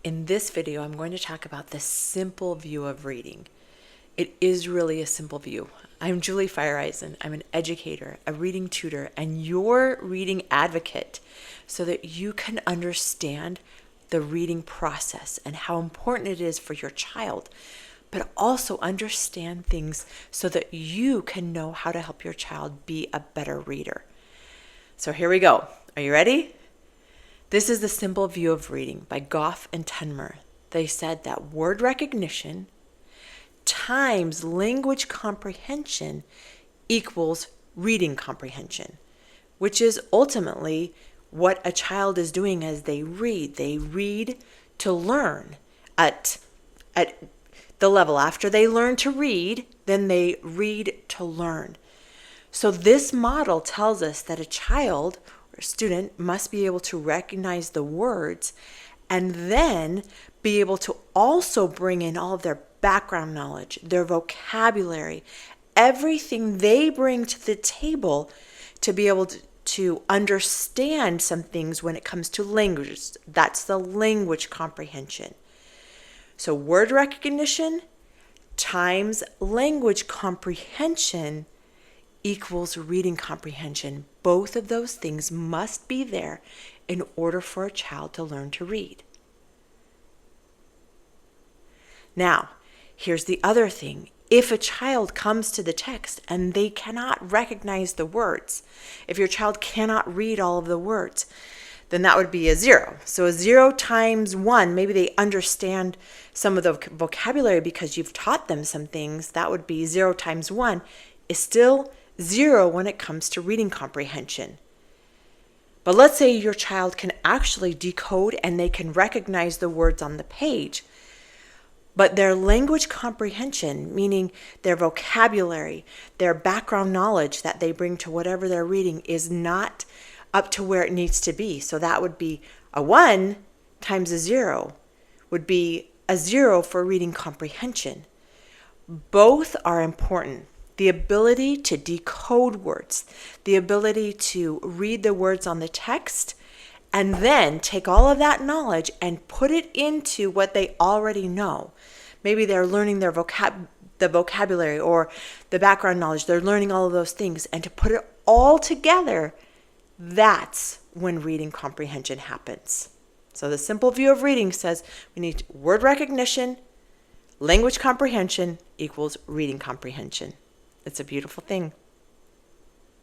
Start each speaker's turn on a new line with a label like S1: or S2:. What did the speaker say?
S1: In this video, I'm going to talk about the simple view of reading. It is really a simple view. I'm Julie Feiereisen. I'm an educator, a reading tutor, and your reading advocate so that you can understand the reading process and how important it is for your child, but also understand things so that you can know how to help your child be a better reader. So here we go. Are you ready? This is The Simple View of Reading by Goff and Tenmer. They said that word recognition times language comprehension equals reading comprehension, which is ultimately what a child is doing as they read. They read to learn at the level. After they learn to read, then they read to learn. So this model tells us that a child or student must be able to recognize the words and then be able to also bring in all of their background knowledge, their vocabulary, everything they bring to the table to be able to understand some things when it comes to languages. That's the language comprehension. So word recognition times language comprehension equals reading comprehension. Both of those things must be there in order for a child to learn to read. Now, here's the other thing. If a child comes to the text and they cannot recognize the words, if your child cannot read all of the words, then that would be a 0. So a 0 times 1, maybe they understand some of the vocabulary because you've taught them some things. That would be 0 times 1 is still 0 when it comes to reading comprehension. But let's say your child can actually decode and they can recognize the words on the page, but their language comprehension, meaning their vocabulary, their background knowledge that they bring to whatever they're reading, is not up to where it needs to be. So that would be a 1 times a 0 would be a 0 for reading comprehension. Both are important. The ability to decode words, the ability to read the words on the text, and then take all of that knowledge and put it into what they already know. Maybe they're learning the vocabulary or the background knowledge. They're learning all of those things. And to put it all together, that's when reading comprehension happens. So the simple view of reading says we need word recognition, language comprehension equals reading comprehension. It's a beautiful thing.